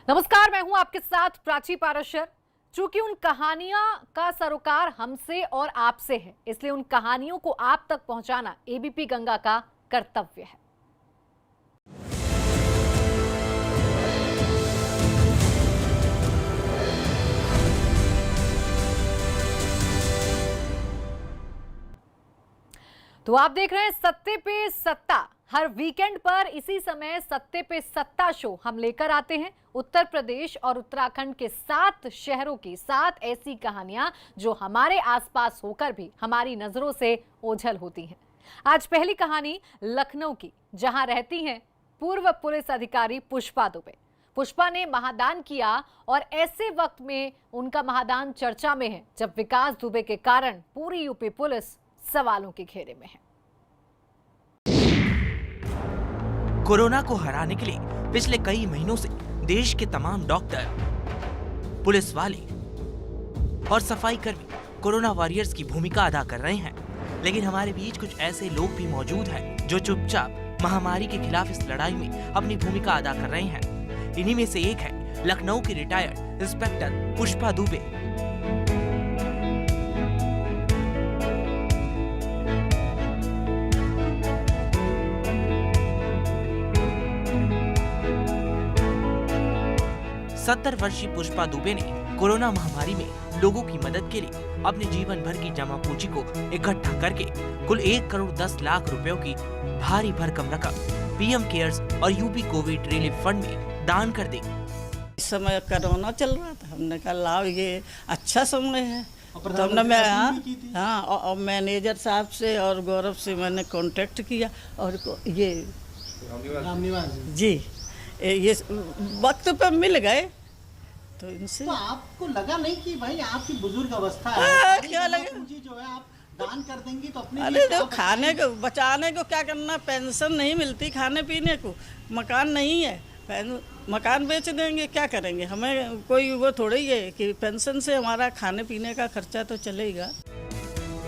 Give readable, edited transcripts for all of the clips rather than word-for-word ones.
नमस्कार, मैं हूं आपके साथ प्राची पाराशर। चूंकि उन कहानियां का सरोकार हमसे और आपसे है, इसलिए उन कहानियों को आप तक पहुंचाना एबीपी गंगा का कर्तव्य है। तो आप देख रहे हैं सत्ते पे सत्ता। हर वीकेंड पर इसी समय सत्ते पे सत्ता शो हम लेकर आते हैं उत्तर प्रदेश और उत्तराखंड के 7 शहरों की 7 ऐसी कहानियां जो हमारे आसपास होकर भी हमारी नजरों से ओझल होती हैं। आज पहली कहानी लखनऊ की, जहां रहती हैं पूर्व पुलिस अधिकारी पुष्पा दुबे। पुष्पा ने महादान किया और ऐसे वक्त में उनका महादान चर्चा में है जब विकास दुबे के कारण पूरी यूपी पुलिस सवालों के घेरे में है। कोरोना को हराने के लिए पिछले कई महीनों से देश के तमाम डॉक्टर, पुलिस वाले और सफाई कर्मी कोरोना वॉरियर्स की भूमिका अदा कर रहे हैं। लेकिन हमारे बीच कुछ ऐसे लोग भी मौजूद हैं जो चुपचाप महामारी के खिलाफ इस लड़ाई में अपनी भूमिका अदा कर रहे हैं। इन्हीं में से एक है लखनऊ की रिटायर्ड इंस्पेक्टर पुष्पा दुबे। सत्तर वर्षीय पुष्पा दुबे ने कोरोना महामारी में लोगों की मदद के लिए अपने जीवन भर की जमा पूंजी को इकट्ठा करके कुल 1 करोड़ 10 लाख रुपयों की भारी भरकम रकम पीएम केयर्स और यूपी कोविड रिलीफ फंड में दान कर दी। इस समय कोरोना चल रहा था, हमने कहा लाओ ये अच्छा समय है, तो हमने मैं और मैनेजर साहब से और गौरव से मैंने कांटेक्ट किया और ये जी ये वक्त पे मिल गए। तो इनसे तो आपको लगा नहीं कि भाई आपकी बुजुर्ग अवस्था है, क्या लगा पूंजी जो है आप दान कर देंगी तो अपने अरे तो खाने को बचाने को क्या करना, पेंशन नहीं मिलती, खाने पीने को मकान नहीं है, मकान बेच देंगे, क्या करेंगे। हमें कोई वो थोड़ी है कि पेंशन से हमारा खाने पीने का खर्चा तो चलेगा।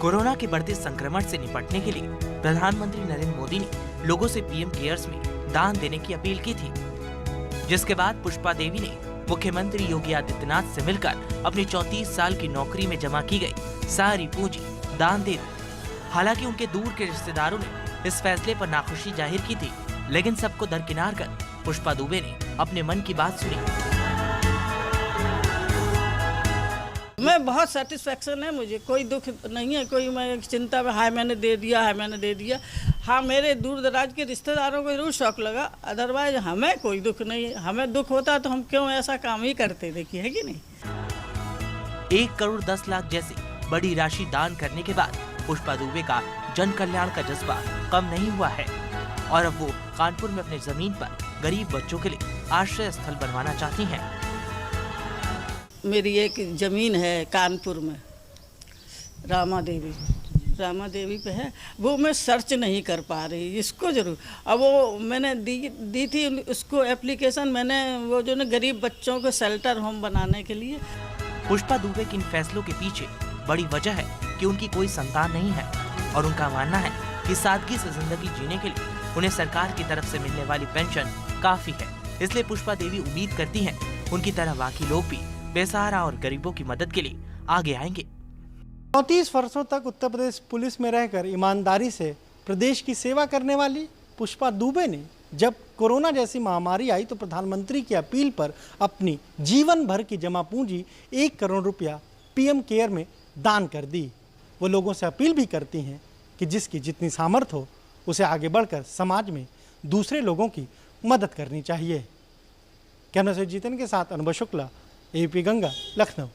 कोरोना के बढ़ते संक्रमण से निपटने के लिए प्रधानमंत्री नरेंद्र मोदी ने लोगों से पीएम केयर्स में दान देने की अपील की थी, जिसके बाद पुष्पा देवी ने मुख्यमंत्री योगी आदित्यनाथ से मिलकर अपनी 34 साल की नौकरी में जमा की गई सारी पूंजी दान दे दी। हालांकि उनके दूर के रिश्तेदारों ने इस फैसले पर नाखुशी जाहिर की थी, लेकिन सबको दरकिनार कर पुष्पा दुबे ने अपने मन की बात सुनी। मैं बहुत सेटिस्फेक्शन है, मुझे कोई दुख नहीं है, कोई मैं चिंता में हाय मैंने दे दिया, हाय मैंने दे दिया। हाँ, मेरे दूर दराज के रिश्तेदारों को जरूर शौक लगा, अदरवाइज हमें कोई दुख नहीं है। हमें दुख होता तो हम क्यों ऐसा काम ही करते, देखिए है कि नहीं। 1 करोड़ 10 लाख जैसी बड़ी राशि दान करने के बाद पुष्पा दुबे का जन कल्याण का जज्बा कम नहीं हुआ है और अब वो कानपुर में अपने जमीन पर गरीब बच्चों के लिए आश्रय स्थल बनवाना चाहती हैं। मेरी एक जमीन है कानपुर में, रामा देवी पे है, वो मैं सर्च नहीं कर पा रही, इसको जरूर। अब वो मैंने दी थी उसको एप्लीकेशन, मैंने वो जो ना गरीब बच्चों को शेल्टर होम बनाने के लिए। पुष्पा दुबे के इन फैसलों के पीछे बड़ी वजह है कि उनकी कोई संतान नहीं है और उनका मानना है कि सादगी से जिंदगी जीने के लिए उन्हें सरकार की तरफ से मिलने वाली पेंशन काफी है। इसलिए पुष्पा देवी उम्मीद करती हैं उनकी तरह बाकी लोग भी बेसहारा और गरीबों की मदद के लिए आगे आएंगे। 34 वर्षों तक उत्तर प्रदेश पुलिस में रहकर ईमानदारी से प्रदेश की सेवा करने वाली पुष्पा दुबे ने जब कोरोना जैसी महामारी आई तो प्रधानमंत्री की अपील पर अपनी जीवन भर की जमा पूंजी 1 करोड़ रुपया पीएम केयर में दान कर दी। वो लोगों से अपील भी करती हैं कि जिसकी जितनी सामर्थ्य हो उसे आगे बढ़कर समाज में दूसरे लोगों की मदद करनी चाहिए। कैमरा से जीतन के साथ अनुभव शुक्ला, एबीपी गंगा, लखनऊ।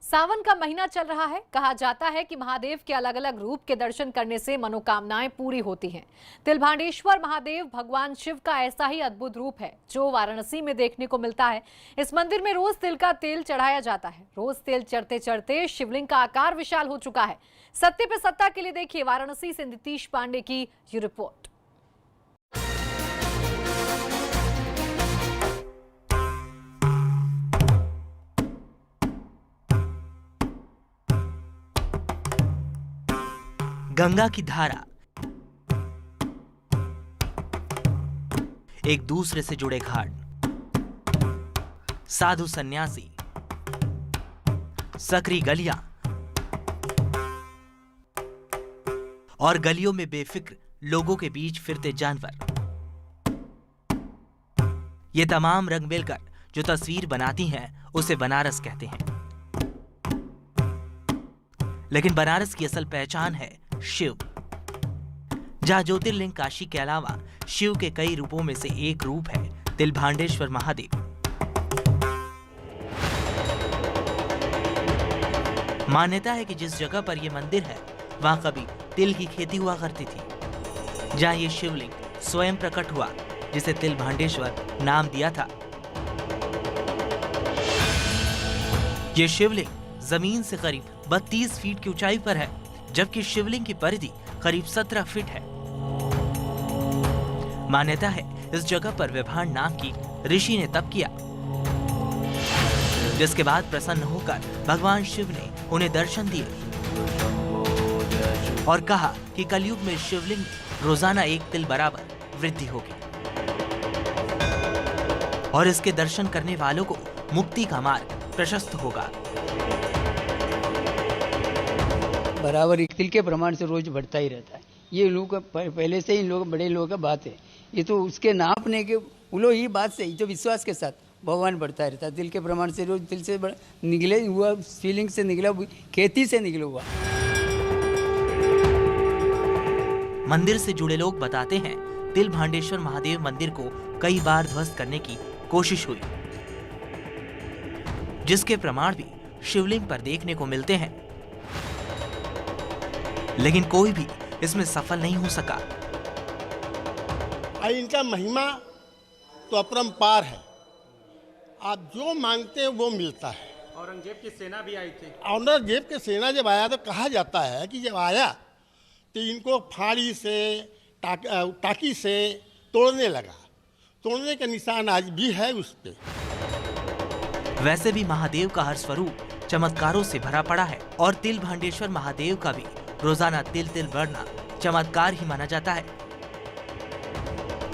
सावन का महीना चल रहा है। कहा जाता है कि महादेव के अलग अलग रूप के दर्शन करने से मनोकामनाएं पूरी होती हैं। तिलभांडेश्वर महादेव भगवान शिव का ऐसा ही अद्भुत रूप है जो वाराणसी में देखने को मिलता है। इस मंदिर में रोज तिल का तेल चढ़ाया जाता है। रोज तेल चढ़ते चढ़ते शिवलिंग का आकार विशाल हो चुका है। सत्ते पे सत्ता के लिए देखिए वाराणसी से नीतीश पांडे की ये रिपोर्ट। गंगा की धारा, एक दूसरे से जुड़े घाट, साधु सन्यासी, सकरी गलियां और गलियों में बेफिक्र लोगों के बीच फिरते जानवर, ये तमाम रंग मिलकर जो तस्वीर बनाती हैं उसे बनारस कहते हैं। लेकिन बनारस की असल पहचान है शिव, जहां ज्योतिर्लिंग काशी के अलावा शिव के कई रूपों में से एक रूप है तिलभांडेश्वर महादेव। मान्यता है कि जिस जगह पर यह मंदिर है वहां कभी तिल की खेती हुआ करती थी, जहां ये शिवलिंग स्वयं प्रकट हुआ, जिसे तिलभांडेश्वर नाम दिया था। ये शिवलिंग जमीन से करीब 32 फीट की ऊंचाई पर है, जबकि शिवलिंग की परिधि करीब 17 फीट है। मान्यता है इस जगह पर विभांड नाम की ऋषि ने तप किया, जिसके बाद प्रसन्न होकर भगवान शिव ने उन्हें दर्शन दिए और कहा कि कलयुग में शिवलिंग में रोजाना 1 तिल बराबर वृद्धि होगी और इसके दर्शन करने वालों को मुक्ति का मार्ग प्रशस्त होगा। बराबर 1 तिल के प्रमाण से रोज बढ़ता ही रहता है। ये लोग पहले से ही लोग बड़े लोगों का बात है, ये तो उसके नापने के उलो ही बात से जो विश्वास के साथ भगवान बढ़ता रहता है। तिल के प्रमाण से रोज तिल से निकले हुआ, फीलिंग से निकला, खेती से निकला हुआ। मंदिर से जुड़े लोग बताते हैं तिलभांडेश्वर महादेव मंदिर को कई बार ध्वस्त करने की कोशिश हुई, जिसके प्रमाण भी शिवलिंग पर देखने को मिलते हैं, लेकिन कोई भी इसमें सफल नहीं हो सका। इनका महिमा तो अपरंपार है, आप जो मांगते हैं वो मिलता है। औरंगजेब की सेना भी आई थी। औरंगजेब की सेना जब आया तो कहा जाता है कि जब आया तो इनको फाड़ी से टाकी से तोड़ने लगा, तोड़ने का निशान आज भी है उस पे। वैसे भी महादेव का हर स्वरूप चमत्कारों से भरा पड़ा है और तिलभांडेश्वर महादेव का भी रोजाना तिल तिल बढ़ना चमत्कार ही माना जाता है।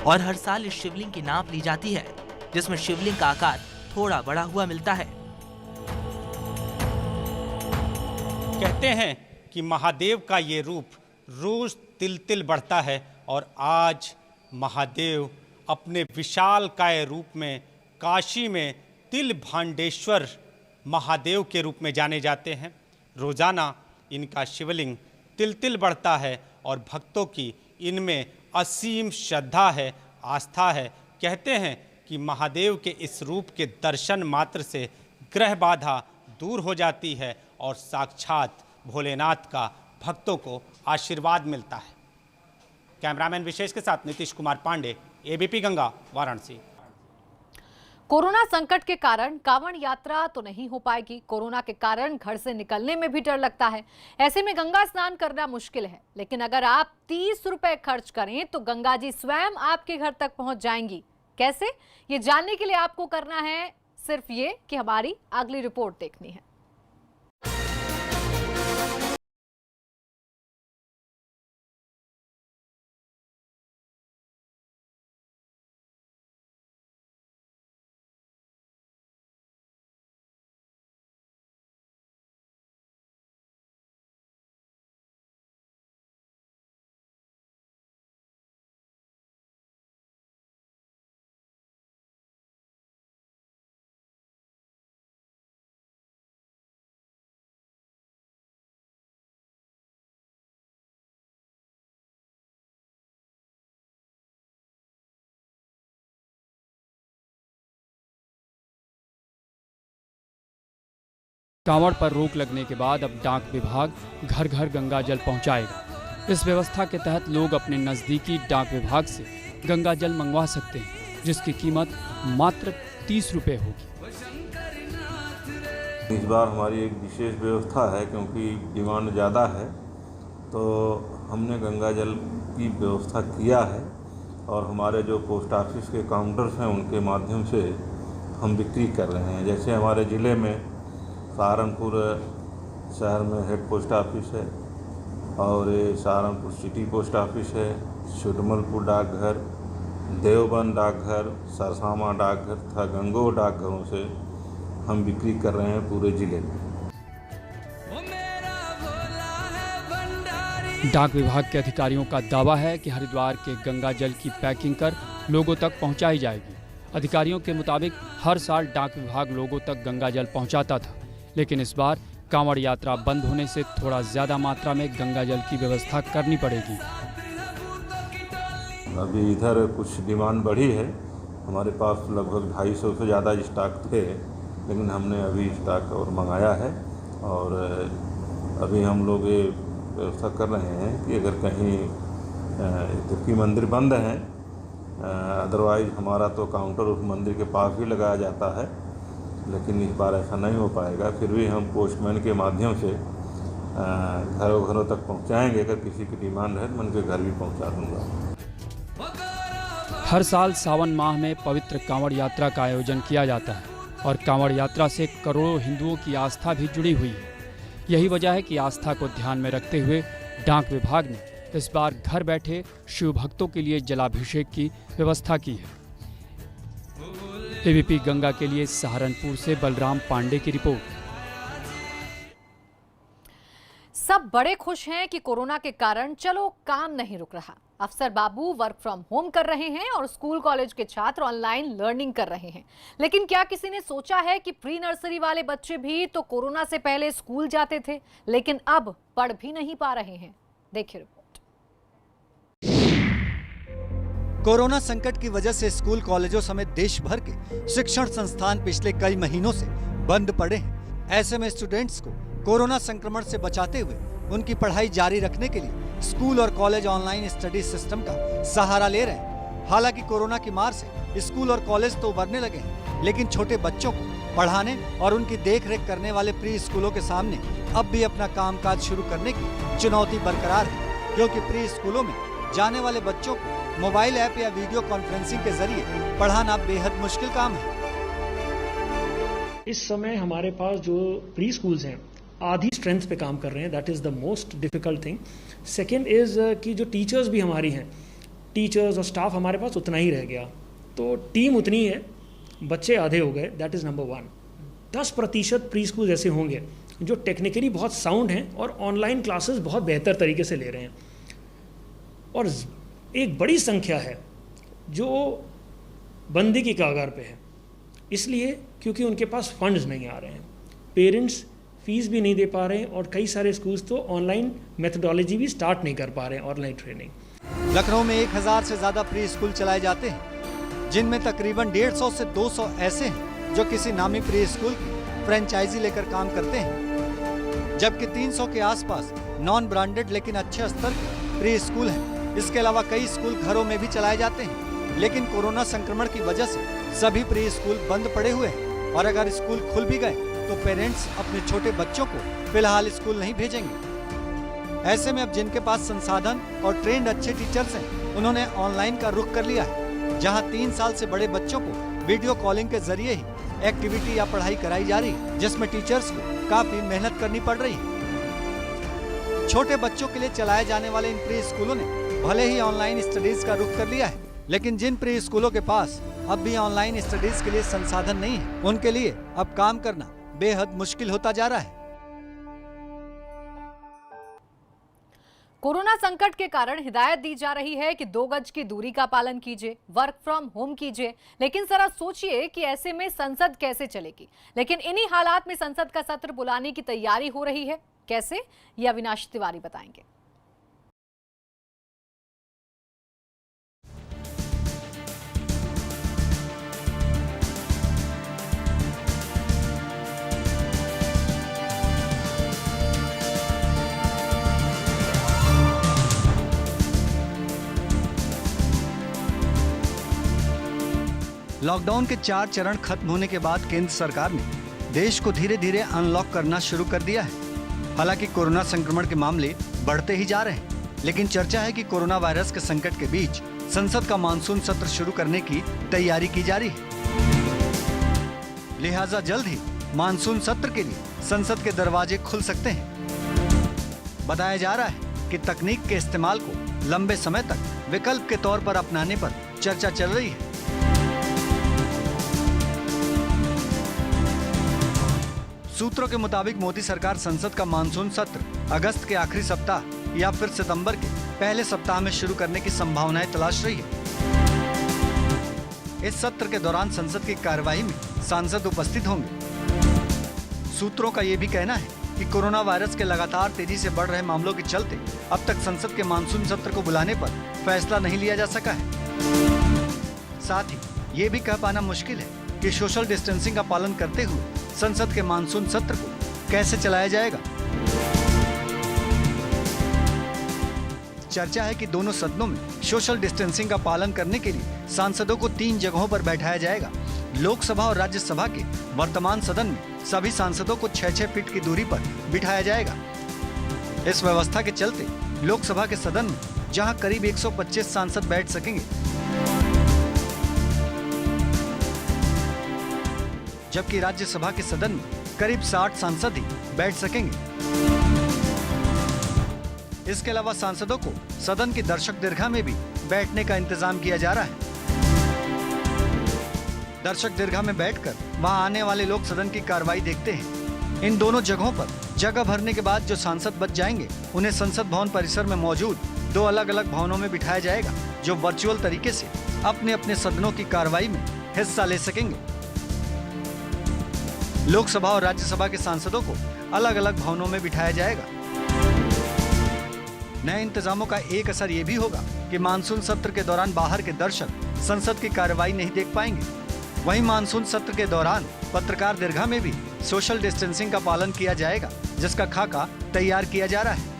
और हर साल इस शिवलिंग की नाप ली जाती है, जिसमें शिवलिंग का आकार थोड़ा बड़ा हुआ मिलता है। कहते हैं कि महादेव का ये रूप रोज तिल तिल बढ़ता है और आज महादेव अपने विशालकाय रूप में काशी में तिलभांडेश्वर महादेव के रूप में जाने जाते हैं। रोजाना इनका शिवलिंग तिल तिल बढ़ता है और भक्तों की इनमें असीम श्रद्धा है, आस्था है। कहते हैं कि महादेव के इस रूप के दर्शन मात्र से ग्रह बाधा दूर हो जाती है और साक्षात भोलेनाथ का भक्तों को आशीर्वाद मिलता है। कैमरामैन विशेष के साथ नीतीश कुमार पांडे, एबीपी गंगा, वाराणसी। कोरोना संकट के कारण कांवड़ यात्रा तो नहीं हो पाएगी। कोरोना के कारण घर से निकलने में भी डर लगता है। ऐसे में गंगा स्नान करना मुश्किल है, लेकिन अगर आप 30 रुपए खर्च करें तो गंगा जी स्वयं आपके घर तक पहुंच जाएंगी। कैसे, ये जानने के लिए आपको करना है सिर्फ ये कि हमारी अगली रिपोर्ट देखनी है। कांवड़ पर रोक लगने के बाद अब डाक विभाग घर घर गंगा जल पहुंचाएगा। इस व्यवस्था के तहत लोग अपने नज़दीकी डाक विभाग से गंगा जल मंगवा सकते हैं, जिसकी कीमत मात्र 30 रुपये होगी। इस बार हमारी एक विशेष व्यवस्था है, क्योंकि डिमांड ज़्यादा है तो हमने गंगा जल की व्यवस्था किया है और हमारे जो पोस्ट ऑफिस के काउंटर्स हैं उनके माध्यम से हम बिक्री कर रहे हैं। जैसे हमारे ज़िले में सहारनपुर शहर में हेड पोस्ट ऑफिस है और सहारनपुर सिटी पोस्ट ऑफिस है, सुडमलपुर डाकघर, देवबंद डाकघर, सरसामा डाकघर तथा गंगोह डाकघरों से हम बिक्री कर रहे हैं पूरे जिले में। डाक विभाग के अधिकारियों का दावा है कि हरिद्वार के गंगा जल की पैकिंग कर लोगों तक पहुंचाई जाएगी। अधिकारियों के मुताबिक हर साल डाक विभाग लोगों तक गंगा जल पहुंचाता था, लेकिन इस बार कांवड़ यात्रा बंद होने से थोड़ा ज्यादा मात्रा में गंगा जल की व्यवस्था करनी पड़ेगी। अभी इधर कुछ डिमांड बढ़ी है, हमारे पास लगभग 250 से ज़्यादा स्टॉक थे, लेकिन हमने अभी स्टॉक और मंगाया है और अभी हम लोग ये व्यवस्था कर रहे हैं कि अगर कहीं जबकि मंदिर बंद हैं, अदरवाइज हमारा तो काउंटर उस मंदिर के पास भी लगाया जाता है, लेकिन इस बार ऐसा नहीं हो पाएगा। फिर भी हम पोस्टमैन के माध्यम से घरों घरों तक पहुंचाएंगे। अगर किसी की डिमांड है तो मैं उनके घर भी पहुंचा दूंगा। हर साल सावन माह में पवित्र कांवड़ यात्रा का आयोजन किया जाता है और कांवड़ यात्रा से करोड़ों हिंदुओं की आस्था भी जुड़ी हुई है। यही वजह है कि आस्था को ध्यान में रखते हुए डाक विभाग ने इस बार घर बैठे शिव भक्तों के लिए जलाभिषेक की व्यवस्था की है। एबीपी गंगा के लिए सहारनपुर से बलराम पांडे की रिपोर्ट। सब बड़े खुश हैं कि कोरोना के कारण चलो काम नहीं रुक रहा। अफसर बाबू वर्क फ्रॉम होम कर रहे हैं और स्कूल कॉलेज के छात्र ऑनलाइन लर्निंग कर रहे हैं। लेकिन क्या किसी ने सोचा है कि प्री नर्सरी वाले बच्चे भी तो कोरोना से पहले स्कूल जाते थे, लेकिन अब पढ़ भी नहीं पा रहे हैं। देखिए रिपोर्ट। कोरोना संकट की वजह से स्कूल कॉलेजों समेत देश भर के शिक्षण संस्थान पिछले कई महीनों से बंद पड़े हैं। ऐसे में स्टूडेंट्स को कोरोना संक्रमण से बचाते हुए उनकी पढ़ाई जारी रखने के लिए स्कूल और कॉलेज ऑनलाइन स्टडी सिस्टम का सहारा ले रहे हैं। हालांकि कोरोना की मार से स्कूल और कॉलेज तो उबरने लगे हैं, लेकिन छोटे बच्चों को पढ़ाने और उनकी देखरेख करने वाले प्री स्कूलों के सामने अब भी अपना कामकाज शुरू करने की चुनौती बरकरार है, क्योंकि प्री स्कूलों में जाने वाले बच्चों को मोबाइल ऐप या वीडियो कॉन्फ्रेंसिंग के जरिए पढ़ाना बेहद मुश्किल काम है। इस समय हमारे पास जो प्री स्कूल्स हैं आधी स्ट्रेंथ पे काम कर रहे हैं। That is the most difficult thing. Second is कि जो टीचर्स भी हमारी हैं, टीचर्स और स्टाफ हमारे पास उतना ही रह गया, तो टीम उतनी है, बच्चे आधे हो गए। That is number 1। 10% pre school ऐसे होंगे जो टेक्निकली बहुत साउंड हैं और ऑनलाइन क्लासेस बहुत बेहतर तरीके से ले रहे हैं, और एक बड़ी संख्या है जो बंदी की कगार पे है, इसलिए क्योंकि उनके पास फंड्स नहीं आ रहे हैं, पेरेंट्स फीस भी नहीं दे पा रहे हैं, और कई सारे स्कूल्स तो ऑनलाइन मेथोडोलॉजी भी स्टार्ट नहीं कर पा रहे हैं, ऑनलाइन ट्रेनिंग। लखनऊ में 1000 से ज्यादा प्री स्कूल चलाए जाते हैं, जिनमें तकरीबन 150 से 200 ऐसे हैं जो किसी नामी प्री स्कूल की फ्रेंचाइजी लेकर काम करते हैं, जबकि 300 के आसपास नॉन ब्रांडेड लेकिन अच्छे स्तर के प्री स्कूल हैं। इसके अलावा कई स्कूल घरों में भी चलाए जाते हैं, लेकिन कोरोना संक्रमण की वजह से सभी प्री स्कूल बंद पड़े हुए हैं, और अगर स्कूल खुल भी गए तो पेरेंट्स अपने छोटे बच्चों को फिलहाल स्कूल नहीं भेजेंगे। ऐसे में अब जिनके पास संसाधन और ट्रेंड अच्छे टीचर्स हैं, उन्होंने ऑनलाइन का रुख कर लिया है, जहां 3 साल से बड़े बच्चों को वीडियो कॉलिंग के जरिए ही एक्टिविटी या पढ़ाई कराई जा रही है, जिसमें टीचर्स को काफी मेहनत करनी पड़ रही है। छोटे बच्चों के लिए चलाए जाने वाले इन प्री स्कूलों ने भले ही ऑनलाइन स्टडीज का रुख कर लिया है, लेकिन जिन प्री स्कूलों के पास अब भी ऑनलाइन स्टडीज के लिए संसाधन नहीं है, उनके लिए अब काम करना बेहद मुश्किल होता जा रहा है। कोरोना संकट के कारण हिदायत दी जा रही है कि 2 गज की दूरी का पालन कीजिए, वर्क फ्रॉम होम कीजिए, लेकिन जरा सोचिए कि ऐसे में संसद कैसे चलेगी। लेकिन इन्हीं हालात में संसद का सत्र बुलाने की तैयारी हो रही है। कैसे, ये अविनाश तिवारी बताएंगे। लॉकडाउन के 4 चरण खत्म होने के बाद केंद्र सरकार ने देश को धीरे धीरे अनलॉक करना शुरू कर दिया है। हालांकि कोरोना संक्रमण के मामले बढ़ते ही जा रहे हैं, लेकिन चर्चा है कि कोरोना वायरस के संकट के बीच संसद का मानसून सत्र शुरू करने की तैयारी की जा रही है। लिहाजा जल्द ही मानसून सत्र के लिए संसद के दरवाजे खुल सकते हैं। बताया जा रहा है कि तकनीक के इस्तेमाल को लंबे समय तक विकल्प के तौर पर अपनाने पर चर्चा चल रही है। सूत्रों के मुताबिक मोदी सरकार संसद का मानसून सत्र अगस्त के आखिरी सप्ताह या फिर सितंबर के पहले सप्ताह में शुरू करने की संभावनाएं तलाश रही है। इस सत्र के दौरान संसद की कार्यवाही में सांसद उपस्थित होंगे। सूत्रों का यह भी कहना है कि कोरोना वायरस के लगातार तेजी से बढ़ रहे मामलों के चलते अब तक संसद के मानसून सत्र को बुलाने पर फैसला नहीं लिया जा सका है। साथ ही ये भी कह पाना मुश्किल है कि सोशल डिस्टेंसिंग का पालन करते हुए संसद के मानसून सत्र को कैसे चलाया जाएगा। चर्चा है कि दोनों सदनों में सोशल डिस्टेंसिंग का पालन करने के लिए सांसदों को 3 जगहों पर बैठाया जाएगा। लोकसभा और राज्यसभा के वर्तमान सदन में सभी सांसदों को 6-6 फीट की दूरी पर बिठाया जाएगा। इस व्यवस्था के चलते लोकसभा के सदन में जहां करीब 125 सांसद बैठ सकेंगे, जबकि राज्यसभा के सदन में करीब 60 सांसद ही बैठ सकेंगे। इसके अलावा सांसदों को सदन की दर्शक दीर्घा में भी बैठने का इंतजाम किया जा रहा है। दर्शक दीर्घा में बैठकर वहां आने वाले लोग सदन की कार्रवाई देखते हैं। इन दोनों जगहों पर जगह भरने के बाद जो सांसद बच जाएंगे उन्हें संसद भवन परिसर में मौजूद 2 अलग-अलग भवनों में बिठाया जाएगा, जो वर्चुअल तरीके से अपने अपने सदनों की कार्रवाई में हिस्सा ले सकेंगे। लोकसभा और राज्यसभा के सांसदों को अलग अलग भवनों में बिठाया जाएगा। नए इंतजामों का एक असर ये भी होगा कि मानसून सत्र के दौरान बाहर के दर्शक संसद की कार्रवाई नहीं देख पाएंगे। वहीं मानसून सत्र के दौरान पत्रकार दीर्घा में भी सोशल डिस्टेंसिंग का पालन किया जाएगा, जिसका खाका तैयार किया जा रहा है।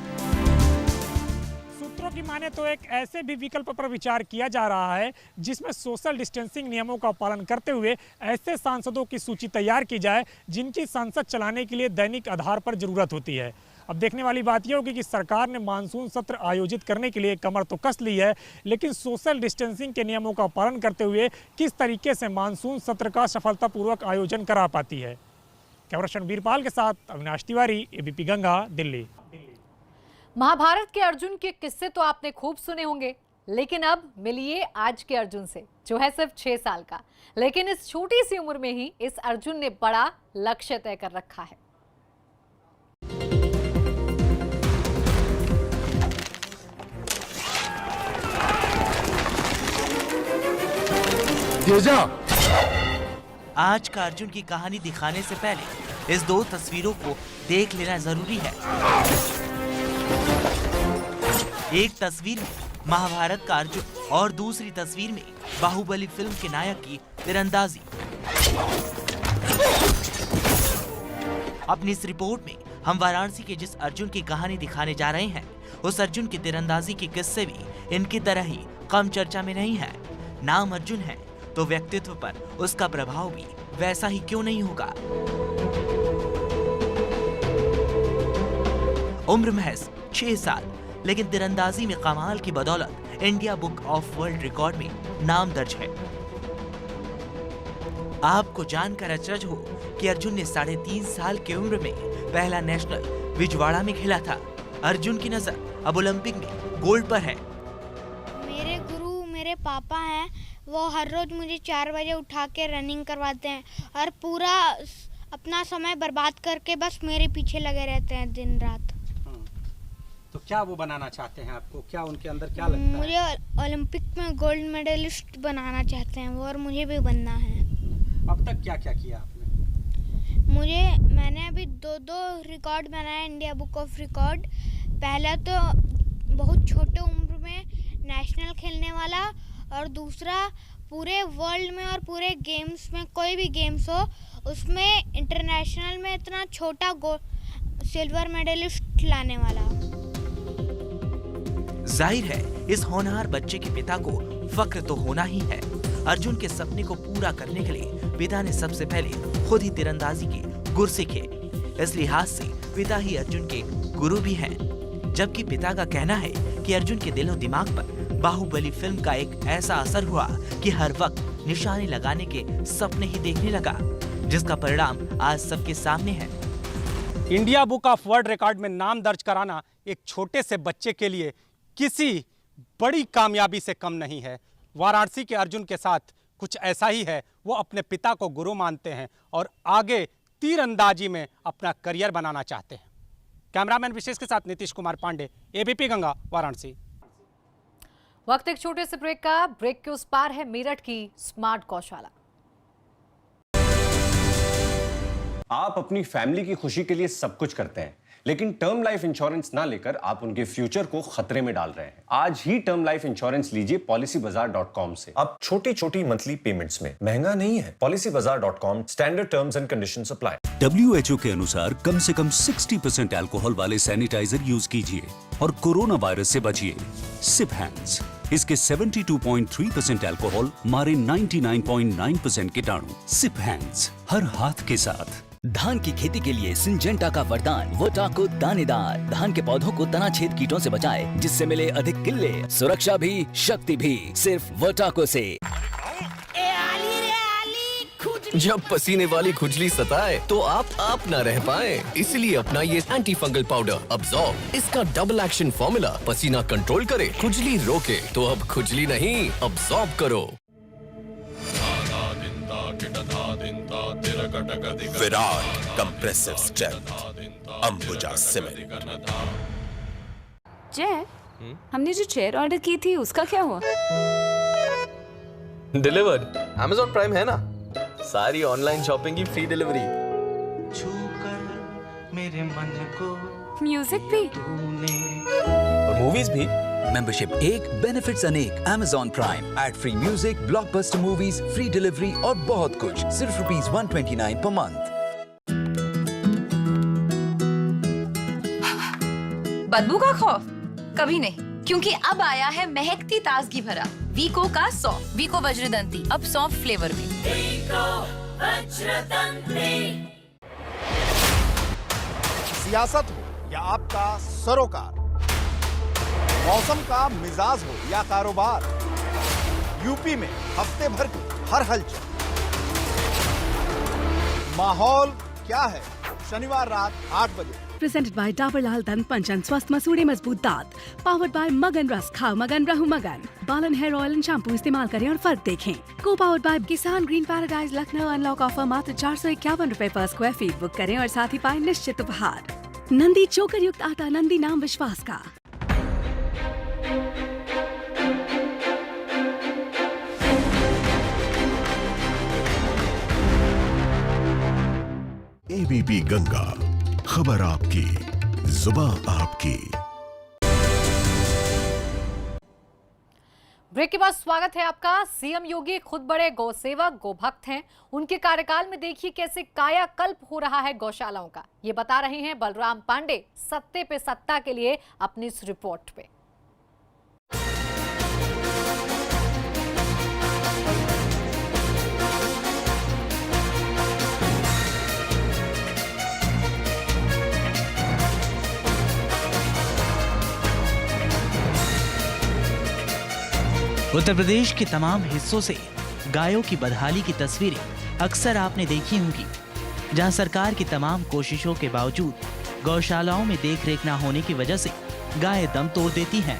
सूत्रों की माने तो एक ऐसे भी विकल्प पर विचार किया जा रहा है जिसमें सोशल डिस्टेंसिंग नियमों का पालन करते हुए ऐसे सांसदों की सूची तैयार की जाए जिनकी संसद चलाने के लिए दैनिक आधार पर जरूरत होती है। अब देखने वाली बात यह होगी कि सरकार ने मानसून सत्र आयोजित करने के लिए कमर तो कस ली है, लेकिन सोशल डिस्टेंसिंग के नियमों का पालन करते हुए किस तरीके से मानसून सत्र का सफलतापूर्वक आयोजन करा पाती है। कैमरा वीरपाल के साथ अविनाश तिवारी, एबीपी गंगा, दिल्ली। महाभारत के अर्जुन के किस्से तो आपने खूब सुने होंगे, लेकिन अब मिलिए आज के अर्जुन से, जो है सिर्फ 6 साल का, लेकिन इस छोटी सी उम्र में ही इस अर्जुन ने बड़ा लक्ष्य तय कर रखा है। आज का अर्जुन की कहानी दिखाने से पहले इस 2 तस्वीरों को देख लेना जरूरी है। एक तस्वीर में महाभारत का अर्जुन और दूसरी तस्वीर में बाहुबली फिल्म के नायक की तीरंदाजी। अपनी इस रिपोर्ट में हम वाराणसी के जिस अर्जुन की कहानी दिखाने जा रहे हैं, उस अर्जुन की तीरंदाजी के किस्से भी इनकी तरह ही कम चर्चा में नहीं है। नाम अर्जुन है तो व्यक्तित्व पर उसका प्रभाव भी वैसा ही क्यों नहीं होगा। उम्र महज 6 साल, लेकिन तीरंदाजी में कमाल की बदौलत India book of world record में नाम दर्ज है। आपको जानकर अचरज हो कि अर्जुन ने 3.5 साल की उम्र में पहला नेशनल विजवाड़ा में खेला था। अर्जुन की नजर अब ओलंपिक में गोल्ड पर है। मेरे गुरु मेरे पापा हैं, वो हर रोज मुझे 4 बजे उठा के रनिंग करवाते हैं और पूरा अपना समय बर्बाद करके बस मेरे पीछे लगे रहते हैं दिन रात। तो क्या वो बनाना चाहते हैं आपको? क्या उनके अंदर क्या लगता है? मुझे ओलंपिक में गोल्ड मेडलिस्ट बनाना चाहते हैं वो, और मुझे भी बनना है। अब तक क्या क्या किया आपने? मैंने अभी 2 रिकॉर्ड बनाए इंडिया बुक ऑफ रिकॉर्ड। पहला तो बहुत छोटे उम्र में नेशनल खेलने वाला, और दूसरा पूरे वर्ल्ड में और पूरे गेम्स में कोई भी गेम्स हो उसमें इंटरनेशनल में इतना छोटा सिल्वर मेडलिस्ट लाने वाला। जाहिर है इस होनहार बच्चे के पिता को फक्र तो होना ही है। अर्जुन के सपने को पूरा करने के लिए पिता ने सबसे पहले खुद ही तीरंदाजी के गुर सीखे। इस लिहाज से पिता ही अर्जुन के गुरु भी हैं। जबकि पिता का कहना है कि अर्जुन के दिलो दिमाग पर बाहुबली फिल्म का एक ऐसा असर हुआ कि हर वक्त निशाने लगाने के सपने ही देखने लगा, जिसका परिणाम आज सबके सामने है। India book of world record में नाम दर्ज कराना एक छोटे से बच्चे के लिए किसी बड़ी कामयाबी से कम नहीं है। वाराणसी के अर्जुन के साथ कुछ ऐसा ही है। वो अपने पिता को गुरु मानते हैं और आगे तीरंदाजी में अपना करियर बनाना चाहते हैं। कैमरामैन विशेष के साथ नीतीश कुमार पांडे, एबीपी गंगा, वाराणसी। वक्त एक छोटे से ब्रेक का। ब्रेक के उस पार है मेरठ की स्मार्ट गौशाला। आप अपनी फैमिली की खुशी के लिए सब कुछ करते हैं, लेकिन टर्म लाइफ इंश्योरेंस ना लेकर आप उनके फ्यूचर को खतरे में डाल रहे हैं। आज ही टर्म लाइफ इंश्योरेंस लीजिए policybazaar.com से। अब छोटी छोटी मंथली पेमेंट्स में महंगा नहीं है। policybazaar.com, standard terms and conditions apply. WHO के अनुसार कम से कम 60% अल्कोहल वाले सैनिटाइजर यूज कीजिए और कोरोना वायरस से बचिए। सिप हैंड्स, इसके 72.3% अल्कोहल मारे 99.9% कीटाणु। सिप हैंड्स, हर हाथ के साथ। धान की खेती के लिए सिंजेंटा का वरदान वोटाको दानेदार। धान के पौधों को तना छेद कीटों से बचाए, जिससे मिले अधिक किल्ले, सुरक्षा भी, शक्ति भी, सिर्फ वोटाको से। जब पसीने वाली खुजली सताए तो आप न रह पाए, इसलिए अपनाइए एंटी फंगल पाउडर अब्सॉर्ब। इसका डबल एक्शन फॉर्मूला पसीना कंट्रोल करे, खुजली रोके। तो अब खुजली नहीं, अब्सॉर्ब करो। Virat compressive strength Ambuja cement. जय, हमने जो चेयर ऑर्डर की थी उसका क्या हुआ? डिलीवर्ड। Amazon प्राइम है ना, सारी ऑनलाइन शॉपिंग की फ्री डिलीवरी। मेरे मन को म्यूजिक भी और मूवीज भी। मेंबरशिप 1, बेनिफिट्स अनेक। Amazon prime, ad free music, blockbuster movies, free delivery और बहुत कुछ, सिर्फ ₹129 पर मंथ। बदबू का खौफ कभी नहीं, क्योंकि अब आया है महकती ताजगी भरा वीको का सॉफ्ट वीको वज्रदंती, अब सॉफ्ट फ्लेवर में। वीको वज्रदंती। सियासत हो या आपका सरोकार, मौसम का मिजाज हो या कारोबार, यूपी में हफ्ते भर की हर हलचल। माहौल क्या है? शनिवार रात 8 बजे। Presented by Dabur Lal Dant Panchan Swasth Masude Mazboot Daant, powered by Magan Rus, खाओ मगन रहू मगन। बालन हेयर ऑयल एंड शैम्पू इस्तेमाल करें और फर्क देखें। को पावर्ड बाय किसान green paradise Lucknow. Unlock offer मात्र 451 रुपए पर स्क्वायर फीट। बुक करें और साथ ही पाएं निश्चित उपहार। नंदी चोकर युक्त आटा, नंदी नाम विश्वास का। एबीपी गंगा, खबर आपकी, जुबान आपकी। ब्रेक के बाद स्वागत है आपका। सीएम योगी खुद बड़े गौ सेवक, गौ भक्त हैं। उनके कार्यकाल में देखिए कैसे कायाकल्प हो रहा है गौशालाओं का। ये बता रहे हैं बलराम पांडे सत्ते पे सत्ता के लिए अपनी इस रिपोर्ट पे। उत्तर प्रदेश के तमाम हिस्सों से गायों की बदहाली की तस्वीरें अक्सर आपने देखी होंगी, जहां सरकार की तमाम कोशिशों के बावजूद गौशालाओं में देखरेख न होने की वजह से गायें दम तोड़ देती हैं।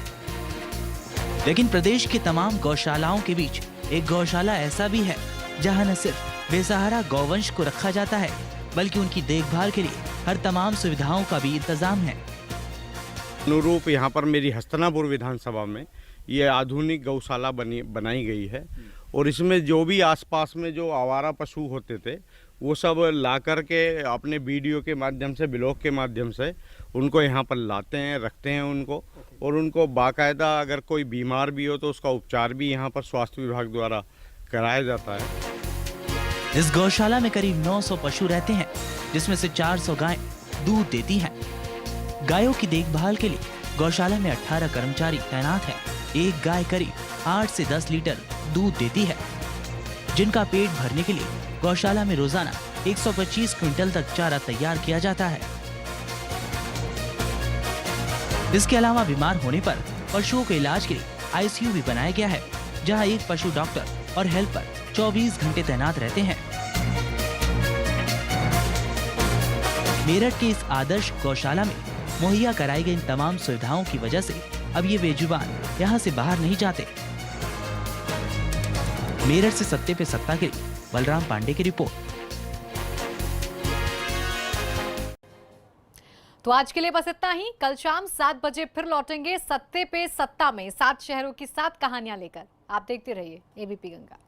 लेकिन प्रदेश के तमाम गौशालाओं के बीच एक गौशाला ऐसा भी है जहां न सिर्फ बेसहारा गौवंश को रखा जाता है, बल्कि उनकी देखभाल के लिए हर तमाम सुविधाओं का भी इंतजाम है। अनुरूप यहाँ पर मेरी हस्तनापुर विधानसभा में ये आधुनिक गौशाला बनाई गई है और इसमें जो भी आसपास में जो आवारा पशु होते थे वो सब ला कर के अपने वीडियो के माध्यम से, ब्लॉग के माध्यम से उनको यहाँ पर लाते हैं, रखते हैं उनको, और उनको बाकायदा अगर कोई बीमार भी हो तो उसका उपचार भी यहाँ पर स्वास्थ्य विभाग द्वारा कराया जाता है। इस गौशाला में करीब 900 पशु रहते हैं, जिसमें से 400 गायें दूध देती हैं। गायों की देखभाल के लिए गौशाला में 18 कर्मचारी तैनात हैं। एक गाय करीब 8 से 10 लीटर दूध देती है, जिनका पेट भरने के लिए गौशाला में रोजाना 125 क्विंटल तक चारा तैयार किया जाता है। इसके अलावा बीमार होने पर पशुओं के इलाज के लिए आईसीयू भी बनाया गया है, जहां एक पशु डॉक्टर और हेल्पर 24 घंटे तैनात रहते हैं। मेरठ के इस आदर्श गौशाला में मुहैया कराई गई इन तमाम सुविधाओं की वजह से अब ये बेजुबान यहाँ से बाहर नहीं जाते। मेरठ से सत्ते पे सत्ता के लिए बलराम पांडे की रिपोर्ट। तो आज के लिए बस इतना ही। कल शाम 7 बजे फिर लौटेंगे सत्ते पे सत्ता में 7 शहरों की 7 कहानियां लेकर। आप देखते रहिए एबीपी गंगा।